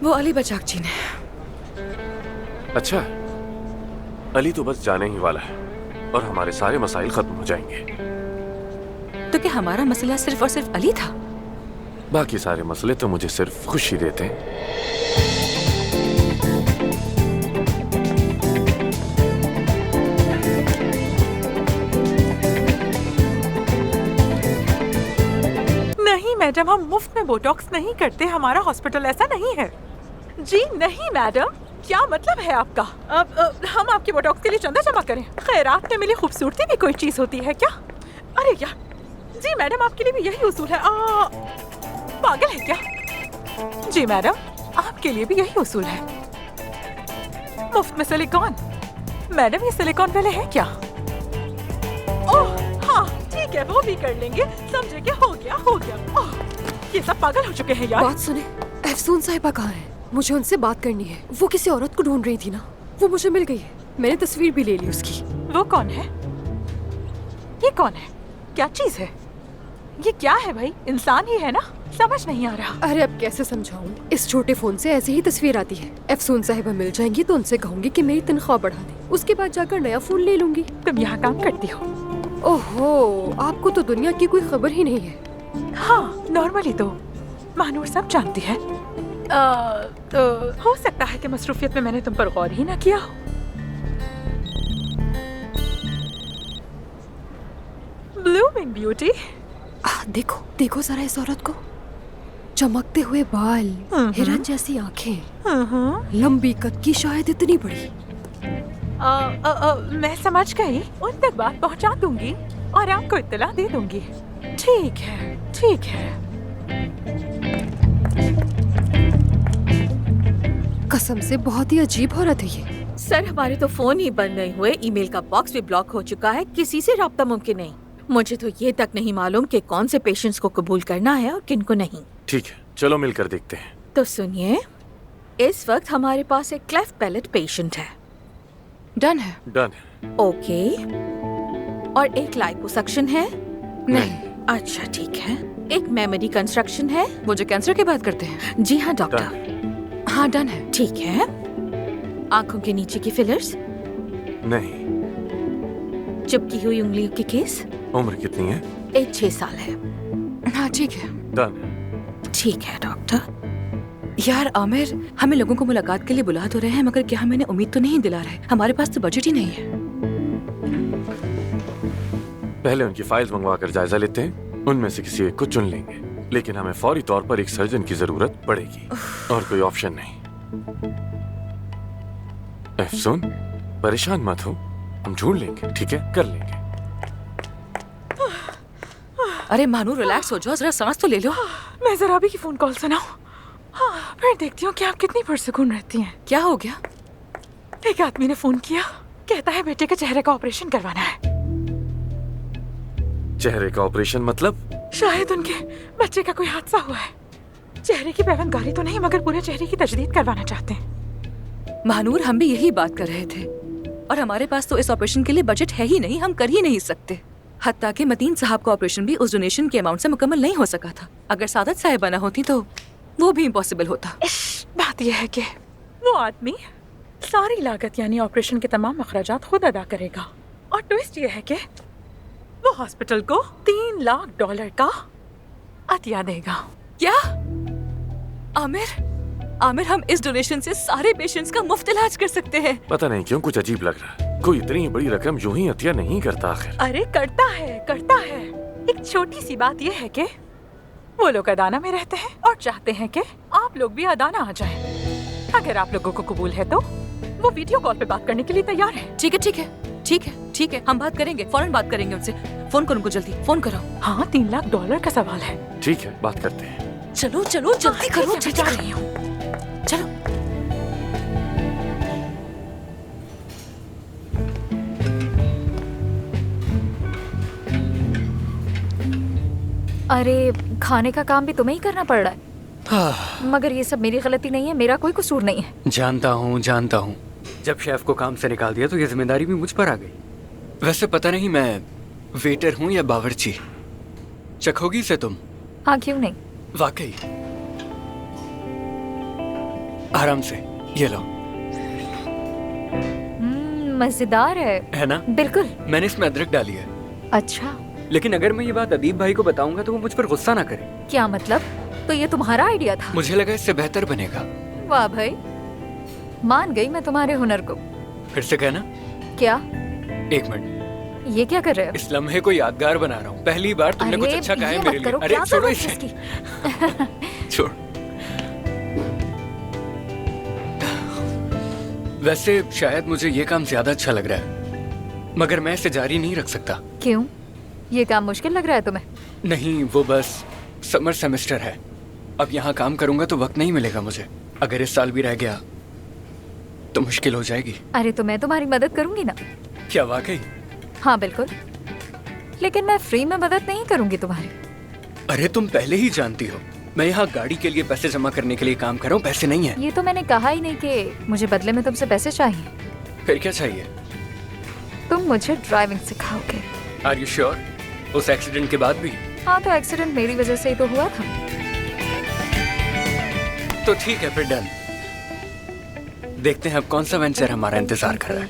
वो अली बचाक जी ने। अच्छा, अली तो बस जाने ही वाला है और हमारे सारे मसाइल खत्म हो जाएंगे। तो क्या हमारा मसला सिर्फ और सिर्फ अली था? बाकी सारे मसले तो मुझे सिर्फ खुशी देते हैं। नहीं मैडम, हम मुफ्त में बोटॉक्स नहीं करते, हमारा हॉस्पिटल ऐसा नहीं है। जी नहीं मैडम, क्या मतलब है आपका? अब हम आपके बोटॉक्स के लिए चंदा जमा करें? खैरात में मिली खूबसूरती भी कोई चीज होती है क्या? अरे यार, जी मैडम आपके लिए भी यही उसूल है। पागल है क्या? जी मैडम आपके लिए भी यही उसूल है। मुफ्त में सिलिकॉन? मैडम ये सिलिकॉन वाले हैं क्या? ओह हाँ ठीक है, वो भी कर लेंगे। समझे क्या? हो गया। ओह, ये सब पागल हो चुके हैं यार। बात सुने, अफसून साहिबा कहाँ है? मुझे उनसे बात करनी है। वो किसी औरत को ढूंढ रही थी ना, वो मुझे मिल गई है। मैंने तस्वीर भी ले ली उसकी। वो कौन है? ये कौन है? क्या चीज है ये? क्या है भाई? इंसान ही है ना? समझ नहीं आ रहा। अरे अब कैसे समझाऊं? इस छोटे फोन से ऐसे ही तस्वीर आती है। अफसून साहिबा मिल जाएंगी तो उनसे कहूंगी कि मेरी तनख्वाह बढ़ा दे, उसके बाद जाकर नया फोन ले लूंगी। तुम यहाँ काम करती हो? ओहो, आपको तो दुनिया की कोई खबर ही नहीं है। हाँ नॉर्मली तो महानूर सब जानती है। तो हो सकता है कि मसरूफियत में मैंने तुम पर गौर ही ना किया हो। Morning beauty. देखो देखो जरा इस औरत को, चमकते हुए बाल, हिरन जैसी आंखें, लंबी कद की, शायद इतनी बड़ी। मैं समझ गई, उन तक बात पहुंचा दूंगी और आपको इत्तला दे दूंगी। ठीक है, ठीक है। कसम से बहुत ही अजीब औरत है ये। सर हमारे तो फोन ही बंद नहीं हुए, ईमेल का बॉक्स भी ब्लॉक हो चुका है, किसी से राब्ता मुमकिन नहीं। मुझे तो ये तक नहीं मालूम कि कौन से पेशेंट्स को कबूल करना है और किन को नहीं। ठीक है, चलो मिलकर देखते हैं। तो सुनिए, इस वक्त हमारे पास एक क्लेफ्ट पैलेट पेशेंट है। डन है। डन है। ओके। और एक लाइपोसक्शन है? नहीं। अच्छा ठीक है। एक मेमोरी कंस्ट्रक्शन है? वो जो कैंसर की बात करते हैं? जी हाँ डॉक्टर। हाँ डन है। ठीक है। आंखों के नीचे की फिलर्स? नहीं। चिपकी हुई उंगलियों के केस? उम्र कितनी है? 6 साल है। हाँ ठीक है। डन। ठीक है डॉक्टर। यार आमिर, हमें लोगों को मुलाकात के लिए बुला तो रहे हैं, मगर क्या हम इन्हें उम्मीद तो नहीं दिला रहे? हमारे पास तो बजट ही नहीं है। पहले उनकी फाइल्स मंगवा कर जायजा लेते हैं, उनमें से किसी एक को चुन लेंगे, लेकिन हमें फौरी तौर पर एक सर्जन की जरूरत पड़ेगी और कोई ऑप्शन नहीं। अफसून, परेशान मत हो, हम ढूंढ लेंगे, ठीक है? कर लेंगे। अरे मानू रिलैक्स हो जाओ, जरा सांस तो ले लो। मैं जरा भी की फोन कॉल सुनाऊं? हाँ, फिर देखती हूँ कि आप कितनी पुरसुकून रहती हैं। क्या हो गया? एक आदमी ने फोन किया, कहता है बेटे के चेहरे का ऑपरेशन करवाना है। चेहरे का ऑपरेशन मतलब? शायद उनके बच्चे का कोई हादसा हुआ है। चेहरे की पैवंदगारी तो नहीं, मगर पूरे चेहरे की तजदीद करवाना चाहते हैं। महानूर, हम भी यही बात कर रहे थे, और हमारे पास तो इस ऑपरेशन के लिए बजट है ही नहीं, हम कर ही नहीं सकते। हत्ता कि मतीन साहब का ऑपरेशन भी उस डोनेशन के अमाउंट से मुकम्मल नहीं हो सका था। अगर सादत साहिबाना होती तो वो भी इम्पॉसिबल होता। बात यह है कि वो आदमी सारी लागत यानी ऑपरेशन के तमाम अखराजात खुद अदा करेगा, और ट्विस्ट यह है कि वो हॉस्पिटल को $3 लाख का अतिया देगा। क्या? आमिर, आमिर, हम इस डोनेशन से सारे पेशेंट्स का मुफ्त इलाज कर सकते हैं। पता नहीं क्यों कुछ अजीब लग रहा है। कोई इतनी बड़ी रकम यूं ही अतिया नहीं करता आखिर। अरे करता है, करता है। एक छोटी सी बात यह है कि वो लोग अदाना में रहते हैं और चाहते हैं कि आप लोग भी अदाना आ जाएं। अगर आप लोगों को कबूल है तो वो वीडियो कॉल पे बात करने के लिए तैयार है। ठीक है, ठीक है, ठीक है, ठीक है, हम बात करेंगे, फौरन बात करेंगे उनसे। फोन करो उनको, जल्दी फोन करो। हाँ, $3 लाख का सवाल है। ठीक है, बात करते हैं। चलो चलो जल्दी करो, जा रही हूँ। चलो। अरे खाने का काम भी तुम्हें ही करना पड़ रहा है। मगर ये सब मेरी गलती नहीं है, मेरा कोई कसूर नहीं है। जानता हूँ, जानता हूँ। जब शेफ को काम से निकाल दिया तो ये जिम्मेदारी भी मुझ पर आ गई। वैसे पता नहीं मैं वेटर हूँ या बावर्ची। चखोगी इसे तुम? हाँ क्यों नहीं। वाकई। आराम से, ये लो। मजेदार है ना? बिल्कुल। मैंने इसमें अदरक डाली है। अच्छा, लेकिन अगर मैं ये बात अदीब भाई को बताऊंगा तो वो मुझ पर गुस्सा ना करे। क्या मतलब? तो ये तुम्हारा आइडिया था? मुझे लगा इससे बेहतर बनेगा। वाह भाई, मान गई मैं तुम्हारे हुनर को। फिर से कहना। क्या? 1 मिनट। ये क्या कर रहे हो? इस लम्हे को यादगार बना रहा हूँ। पहली बार तुमने कुछ अच्छा कहा है मेरे लिए। अरे छोड़ो इसे। छोड़। वैसे शायद मुझे ये काम ज्यादा अच्छा लग रहा है, मगर मैं इसे जारी नहीं रख सकता। क्यों? ये काम मुश्किल लग रहा है तुम्हें? नहीं, वो बस समर सेमेस्टर है। अब यहाँ काम करूंगा तो वक्त नहीं मिलेगा मुझे। अगर इस साल भी रह गया तो मुश्किल हो जाएगी। अरे तो मैं तुम्हारी मदद करूंगी ना। क्या वाकई? हाँ बिल्कुल, लेकिन मैं फ्री में मदद नहीं करूंगी तुम्हारी। अरे तुम पहले ही जानती हो मैं यहाँ गाड़ी के लिए पैसे जमा करने के लिए काम कर रहा हूँ, पैसे नहीं है। ये तो मैंने कहा ही नहीं कि मुझे बदले में तुमसे पैसे चाहिए। फिर क्या चाहिए? तुम मुझे ड्राइविंग सिखाओगे। Are you sure? उस एक्सीडेंट के बाद भी? हाँ, तो एक्सीडेंट मेरी वजह से ही तो हुआ था। तो ठीक है, फिर डन। देखते हैं अब कौन सा वेंचर हमारा इंतजार कर रहा है।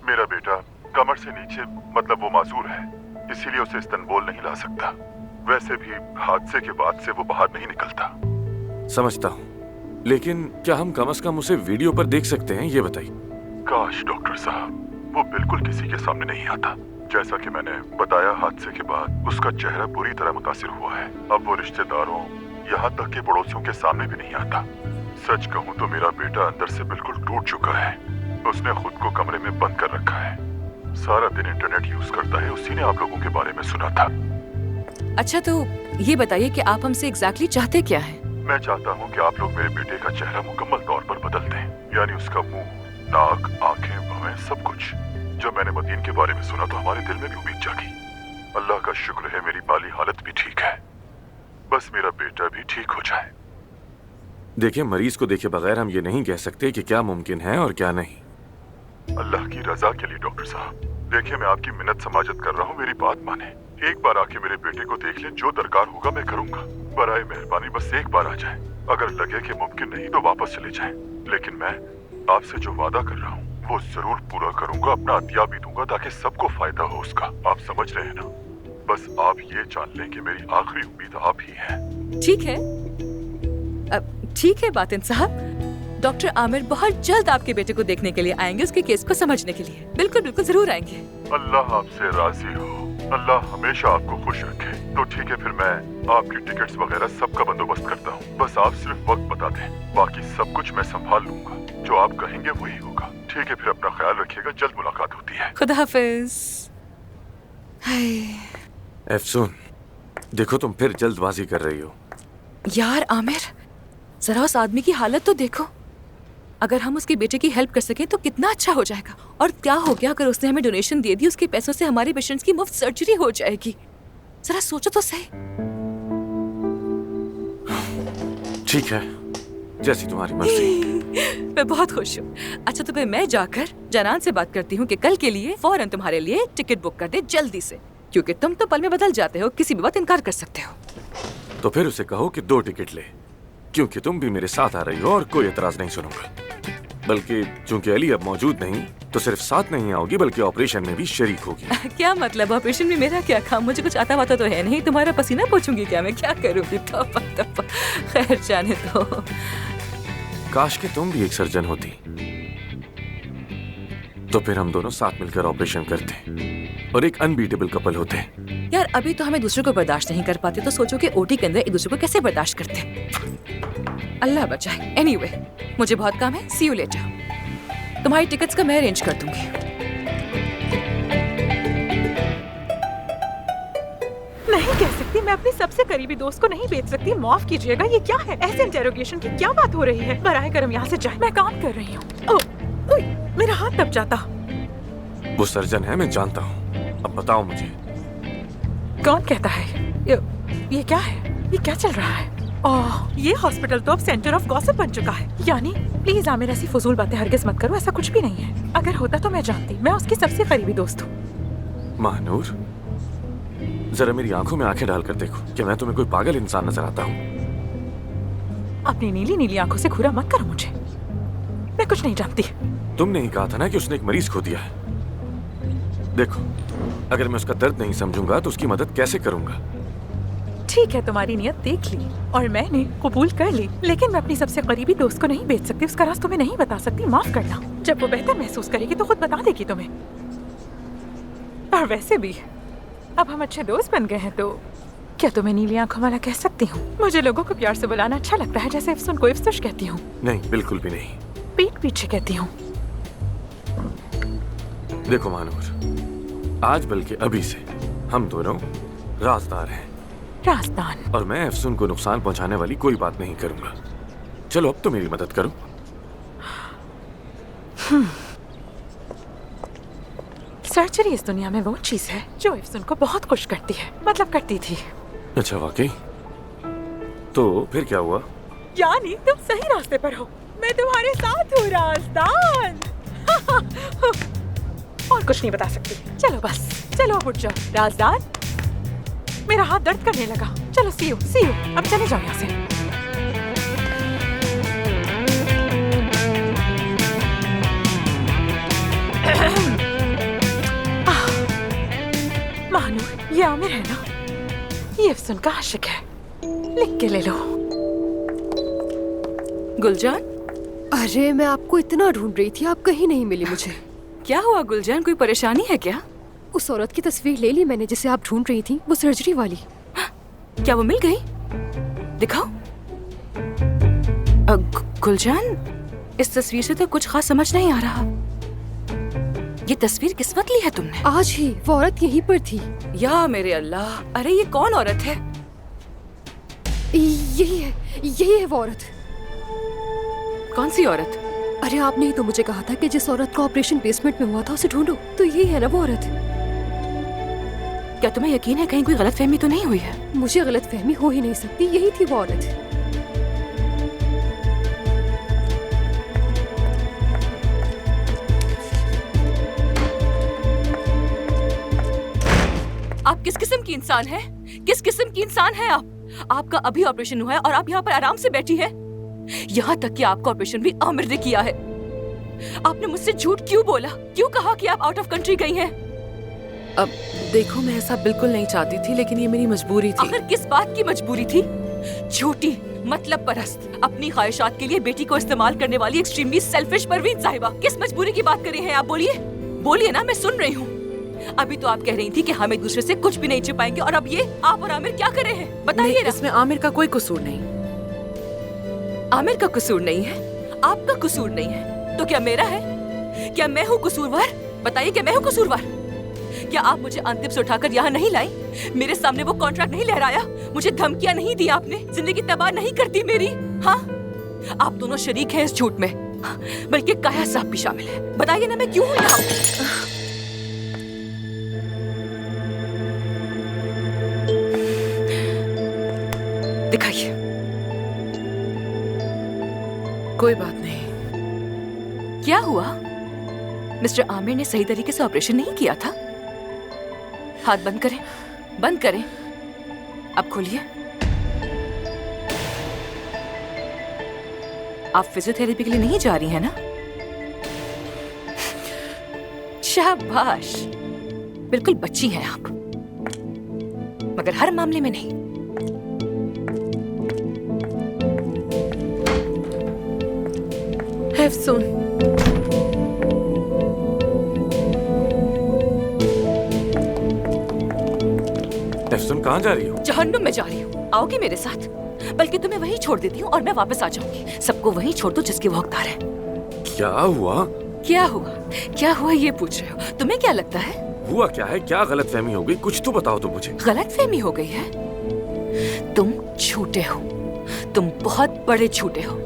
मेरा बेटा कमर से नीचे मतलब वो माजूर है, इसीलिए उसे इस्तांबुल नहीं ला सकता। वैसे भी हादसे के बाद से वो बाहर नहीं निकलता। समझता हूँ, लेकिन क्या हम कम से कम उसे वीडियो पर देख सकते हैं, ये बताइए। काश डॉक्टर साहब, वो बिल्कुल किसी के सामने नहीं आता। जैसा कि मैंने बताया, हादसे के बाद उसका चेहरा बुरी तरह मुतासिर हुआ है। अब वो रिश्तेदारों, यहाँ तक कि पड़ोसियों के सामने भी नहीं आता। सच कहूँ तो मेरा बेटा अंदर से बिल्कुल टूट चुका है। उसने खुद को कमरे में बंद कर रखा है। सारा दिन इंटरनेट यूज करता है। उसी ने आप लोगों के बारे में सुना था। अच्छा, तो ये बताइए कि आप हमसे एग्जैक्टली चाहते क्या हैं? मैं चाहता हूँ कि आप लोग मेरे बेटे का चेहरा मुकम्मल तौर पर बदल दें, यानी उसका मुंह, नाक, आंखें, भवें, सब कुछ। जब मैंने मतीन के बारे में सुना तो हमारे दिल में भी उम्मीद जागी। अल्लाह का शुक्र है मेरी माली हालत भी ठीक है। बस मेरा बेटा भी ठीक हो जाए। देखिए, मरीज को देखे बगैर हम ये नहीं कह सकते कि क्या मुमकिन है और क्या नहीं। अल्लाह की रजा के लिए डॉक्टर साहब, देखिए मैं आपकी मिन्नत समाजत कर रहा हूँ, मेरी बात माने। एक बार आके मेरे बेटे को देख लें, जो दरकार होगा मैं करूँगा। बराए मेहरबानी बस एक बार आ जाए। अगर लगे कि मुमकिन नहीं तो वापस चले जाएं। लेकिन मैं आपसे जो वादा कर रहा हूँ वो जरूर पूरा करूँगा। अपना अतिया भी दूंगा ताकि सबको फायदा हो उसका। आप समझ रहे हैं ना? बस आप ये जान लें कि मेरी आखिरी उम्मीद आप ही हैं। ठीक है, ठीक है बातिन साहब। डॉक्टर आमिर बहुत जल्द आपके बेटे को देखने के लिए आएंगे, उसके केस को समझने के लिए। बिल्कुल बिल्कुल जरूर आएंगे। अल्लाह आपसे राजी हो। अल्लाह हमेशा आपको खुश रखे। तो ठीक है, फिर मैं आपकी टिकट्स वगैरह सबका बंदोबस्त करता हूँ। बस आप सिर्फ वक्त बता दें, बाकी सब कुछ मैं संभाल लूंगा। जो आप कहेंगे वही होगा। ठीक है, फिर अपना ख्याल रखिएगा। जल्द मुलाकात होती है। खुदा हाफिज। अफसून, देखो तुम फिर जल्दबाजी कर रही हो। यार आमिर, जरा उस आदमी की हालत तो देखो। अगर हम उसके बेटे की हेल्प कर सकें तो कितना अच्छा हो जाएगा। और क्या हो गया अगर उसने हमें डोनेशन दे दी, उसके पैसों से हमारे पेशेंट्स की मुफ्त सर्जरी हो जाएगी। जरा सोचो तो सही। ठीक है, जैसी तुम्हारी मर्जी। मैं बहुत खुश हूँ। अच्छा, तो फिर मैं जाकर जनान से बात करती हूँ कि कल के लिए फौरन तुम्हारे लिए टिकट बुक कर दे, जल्दी से। क्योंकि तुम तो पल में बदल जाते हो, किसी भी बात इनकार कर सकते हो। तो फिर उसे कहो कि 2 टिकट ले, क्योंकि तुम भी मेरे साथ आ रही हो और कोई एतराज नहीं सुनूंगा। बल्कि चूंकि अली अब मौजूद नहीं, तो सिर्फ साथ नहीं आओगी बल्कि ऑपरेशन में भी शरीक होगी। क्या मतलब? ऑपरेशन में मेरा क्या काम? मुझे कुछ आता वाता तो है नहीं। तुम्हारा पसीना पोंछूंगी क्या मैं? क्या करूंगी? खैर जाने दो। काश कि तुम भी एक सर्जन होती, तो फिर हम दोनों साथ मिलकर ऑपरेशन करते और एक अनबीटेबल कपल होते। यार अभी तो हमें दूसरे को बर्दाश्त नहीं कर पाते, तो सोचो कि ओटी के अंदर एक दूसरे को कैसे बर्दाश्त करते। अल्लाह बचाए। एनीवे, मुझे बहुत काम है। सी यू लेटर। तुम्हारी टिकट्स का मैं अरेंज कर दूंगी। नहीं कह सकती, मैं अपनी सबसे करीबी दोस्त को नहीं बेच सकती। माफ कीजिएगा, ये क्या है? ऐसे इंटेरोगेशन की क्या बात हो रही है? बराए करम यहाँ से जाए, मैं काम कर रही हूँ। मेरा हाथ दब जाता। वो सर्जन है, मैं जानता हूँ। अब बताओ मुझे, कौन कहता है? ये क्या है? ये क्या चल रहा है? ओह, ये हॉस्पिटल तो अब सेंटर ऑफ गॉसिप बन चुका है। यानी प्लीज आमिर, ऐसी फजूल बातें हरगिज मत करो। ऐसा कुछ भी नहीं है। अगर होता तो मैं जानती। मैं उसकी सबसे करीबी दोस्त हूँ। महानूर, जरा मेरी आंखों में आंखें डालकर देखो कि मैं तुम्हें कोई पागल इंसान नजर आता हूँ? अपनी नीली नीली आंखों से घूरा मत करो मुझे। मैं कुछ नहीं जानती। तुमने ही कहा था ना कि उसने एक मरीज खो दिया है। देखो, अगर मैं उसका दर्द नहीं समझूंगा तो उसकी मदद कैसे करूंगा? ठीक है, तुम्हारी नियत देख ली और मैंने कबूल कर ली, लेकिन मैं अपनी सबसे करीबी दोस्त को नहीं बेच सकती। उसका राज तुम्हें नहीं बता सकती। माफ करना। जब वो बेहतर महसूस करेगी तो खुद बता देगी तुम्हें। और वैसे भी अब हम अच्छे दोस्त बन गए हैं, तो क्या तुम्हें नीली आंखों वाला कह सकती हूँ? मुझे लोगों को प्यार से बुलाना अच्छा लगता है, जैसे अफसून को इफ्सुश कहती हूँ। नहीं, बिल्कुल भी नहीं। पीठ पीछे कहती हूँ। देखो मानूर, आज बल्कि अभी से हम दोनों राजदार हैं। राजदान? और मैं अफसून को नुकसान पहुंचाने वाली कोई बात नहीं करूंगा। चलो अब तो मेरी मदद करो। सर्जरी इस दुनिया में वो चीज है जो अफसून को बहुत खुश करती है। मतलब करती थी। अच्छा, वाकई? तो फिर क्या हुआ? यानी तुम सही रास्ते पर हो। मैं तुम्हारे साथ हूँ राजदान। और कुछ नहीं बता सकती। चलो बस, चलो अब उठ जाओ राजदान। मेरा हाथ दर्द करने लगा। चलो सी यू। अब चले जाओ यहाँ से। महानूर, ये आमिर है ना? ये अफसून का आशिक है। लिख के ले लो। गुलजान? अरे मैं आपको इतना ढूंढ रही थी, आप कहीं नहीं मिली मुझे। क्या हुआ गुलजान, कोई परेशानी है क्या? उस औरत की तस्वीर ले ली मैंने जिसे आप ढूंढ रही थी, वो सर्जरी वाली। क्या वो मिल गई? दिखाओ। गुलजान, इस तस्वीर से तो कुछ खास समझ नहीं आ रहा। ये तस्वीर किस वक्त ली है तुमने? आज ही। वो औरत यहीं पर थी। या मेरे अल्लाह, अरे ये कौन औरत है? यही है वो औरत। कौन सी औरत? अरे आपने ही तो मुझे कहा था कि जिस औरत का ऑपरेशन बेसमेंट में हुआ था उसे ढूंढो, तो यही है ना वो औरत। क्या तुम्हें यकीन है कहीं कोई गलतफहमी तो नहीं हुई है? मुझे गलतफहमी हो ही नहीं सकती, यही थी वो औरत। आप किस किस्म की इंसान हैं? किस किस्म की इंसान हैं आप? आपका अभी ऑपरेशन हुआ है और आप यहाँ पर आराम से बैठी हैं। यहाँ तक कि आपका ऑपरेशन भी आमिर ने किया है। आपने मुझसे झूठ क्यों बोला? क्यों कहा कि आप आउट ऑफ कंट्री गई हैं? अब देखो, मैं ऐसा बिल्कुल नहीं चाहती थी, लेकिन ये मेरी मजबूरी थी। आखिर किस बात की मजबूरी थी? झूठी, मतलब परस्त, अपनी ख्वाहिशात के लिए बेटी को इस्तेमाल करने वाली एक्सट्रीमली सेल्फिश परवीन साहिबा। किस मजबूरी की बात कर रही हैं आप? बोलिए, बोलिए ना, मैं सुन रही हूँ। अभी तो आप कह रही थी कि हम एक दूसरे से कुछ भी नहीं छिपाएंगे, और अब ये आप और आमिर क्या कर रहे हैं? बताइए ना। इसमें आमिर का कोई कसूर नहीं। आमिर का कसूर नहीं है, आपका कसूर नहीं है, तो क्या मेरा है? क्या मैं हूँ कसूरवार? बताइए, क्या मैं हूँ कसूरवार? क्या आप मुझे अंतिम से उठाकर यहाँ नहीं लाई? मेरे सामने वो कॉन्ट्रैक्ट नहीं लहराया? मुझे धमकियाँ नहीं दी आपने? जिंदगी तबाह नहीं करती मेरी? हाँ, आप दोनों शरीक हैं इस झूठ में, बल्कि काया साहब भी शामिल है। बताइए ना, मैं क्यों हूँ यहाँ? दिखाइए। कोई बात नहीं। क्या हुआ? मिस्टर आमिर ने सही तरीके से ऑपरेशन नहीं किया था? हाथ बंद करें, बंद करें। अब खोलिए। आप फिजियोथेरेपी के लिए नहीं जा रही हैं ना? शाबाश, बिल्कुल बच्ची हैं आप, मगर हर मामले में नहीं। अफसून, अफसून, कहाँ जा रही हो? जहन्नुम में जा रही हूँ। आओगी मेरे साथ? बल्कि तुम्हें वहीं छोड़ देती हूँ और मैं वापस आ जाऊंगी। सबको वहीं छोड़ दो जिसके वो हकदार है। क्या हुआ? क्या हुआ? क्या हुआ ये पूछ रहे हो? तुम्हें क्या लगता है? हुआ क्या है? क्या गलतफहमी हो गई? कुछ तो बताओ तो मुझे। गलतफहमी हो गई है? तुम झूठे हो, तुम बहुत बड़े झूठे हो।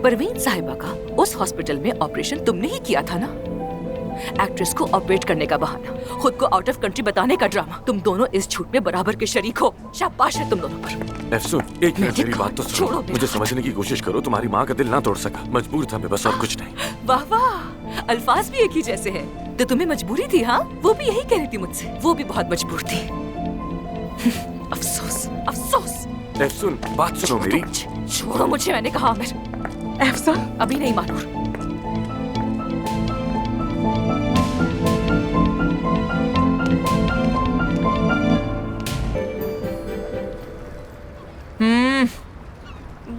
परवीन साहिबा का उस हॉस्पिटल में ऑपरेशन तुमने ही किया था ना? एक्ट्रेस को ऑपरेट करने का बहाना, खुद को आउट ऑफ कंट्री बताने का ड्रामा, तुम दोनों इस झूठ में बराबर के शरीक हो। शाबाश है तुम दोनों पर। अफसून, एक मिनट मेरी बात तो सुनो। मुझे समझने की कोशिश करो। तुम्हारी माँ का दिल ना तोड़ सका, मजबूर था मैं बस, और कुछ नहीं। वाह वाह, अल्फाज भी एक ही जैसे हैं। तो तुम्हें मजबूरी थी? हाँ, वो भी यही कह रही थी मुझसे। वो भी बहुत मजबूर थी। अफसोस, अफसोस। अफसून, बात सुनो मेरी। छोड़ो मुझे, मैंने कहा आमिर। अफसून, अभी नहीं मानूर।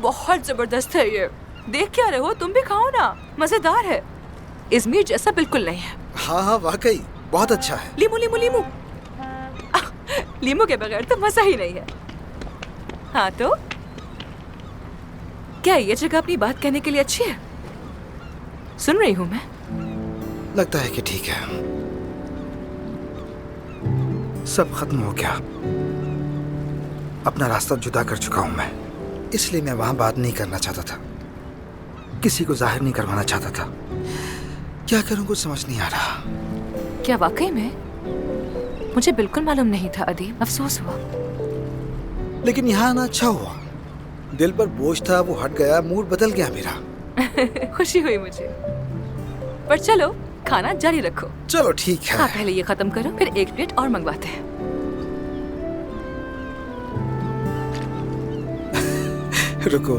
बहुत जबरदस्त है ये। देख क्या रहे हो? तुम भी खाओ ना, मजेदार है। इजमीर जैसा बिल्कुल नहीं है। हाँ हाँ, वाकई बहुत अच्छा है। लीमू लीमू लीमू। लीमू के बगैर तो मजा ही नहीं है। हाँ तो क्या ये जगह अपनी बात कहने के लिए अच्छी है? सुन रही हूँ मैं। लगता है कि ठीक है, सब खत्म हो गया। अपना रास्ता जुदा कर चुका हूं मैं, इसलिए मैं वहां बात नहीं करना चाहता था, किसी को जाहिर नहीं करवाना चाहता था। क्या करूं, कुछ समझ नहीं आ रहा। क्या वाकई में? मुझे बिल्कुल मालूम नहीं था अदीब, अफसोस हुआ। लेकिन यहाँ आना अच्छा हुआ। दिल पर बोझ था, वो हट गया, मूड बदल गया मेरा। खुशी हुई मुझे। पर चलो, खाना जारी रखो। चलो ठीक है। हाँ, पहले ये खत्म करो, फिर एक प्लेट और मंगवाते हैं। रुको,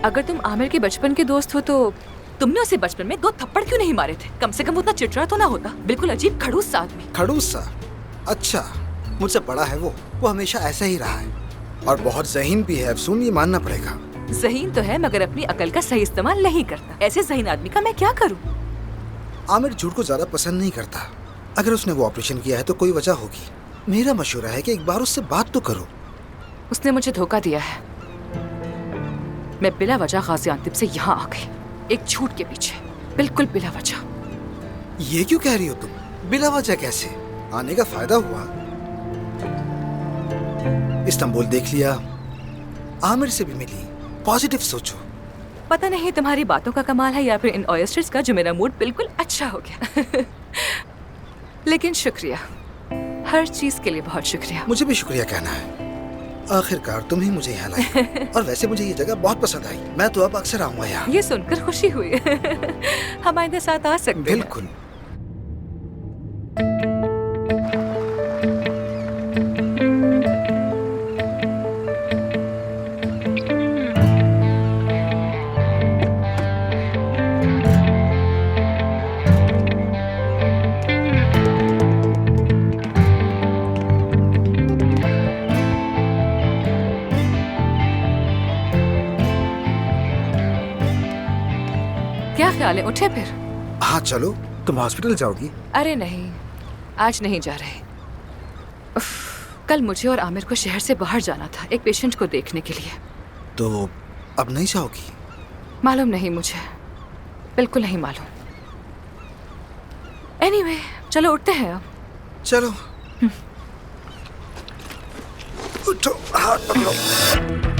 अगर तुम आमिर के बचपन के दोस्त हो तो तुमने उसे बचपन में 2 थप्पड़ क्यों नहीं मारे थे? कम से कम उतना चिड़चिड़ा तो ना होता। बिल्कुल अजीब खड़ूस सा आदमी। खड़ूस सा? अच्छा, मुझसे बड़ा है वो हमेशा ऐसा ही रहा है। और बहुत ज़हीन भी है अफसून, ये मानना पड़ेगा। ज़हीन तो है मगर अपनी अकल का सही इस्तेमाल नहीं करता। ऐसे ज़हीन आदमी का मैं क्या करूं? आमिर झूठ को ज्यादा पसंद नहीं करता। अगर उसने वो ऑपरेशन किया है तो कोई वजह होगी। मेरा मशवरा है कि एक बार उससे बात तो करो। उसने मुझे धोखा दिया है। मैं बिला वजह गाजियांतिब से यहाँ आ गई, एक झूठ के पीछे, बिल्कुल बिला वजह। ये क्यों कह रही हो तुम? बिला वजह कैसे? आने का फायदा हुआ। इस्तांबुल देख लिया, आमिर से भी मिली, पॉजिटिव सोचो। पता नहीं तुम्हारी बातों का कमाल है या फिर इन ऑयस्टर्स का जो मेरा मूड बिल्कुल अच्छा हो गया। लेकिन शुक्रिया, हर चीज के लिए बहुत शुक्रिया। मुझे भी शुक्रिया कहना है। आखिरकार तुम ही मुझे यहाँ लाई। और वैसे मुझे ये जगह बहुत पसंद आई। मैं तो अब अक्सर आऊंगा यहाँ। ये सुनकर खुशी हुई। हमारे साथ आ सकते हैं। बिल्कुल। क्या ख्याल है, उठे फिर? हाँ चलो। तुम हॉस्पिटल जाओगी? अरे नहीं, आज नहीं जा रहे। उफ, कल मुझे और आमिर को शहर से बाहर जाना था एक पेशेंट को देखने के लिए। तो अब नहीं जाओगी? मालूम नहीं मुझे, बिल्कुल नहीं मालूम। एनीवे, चलो उठते हैं अब। चलो। उठो, हाथ पकड़ो।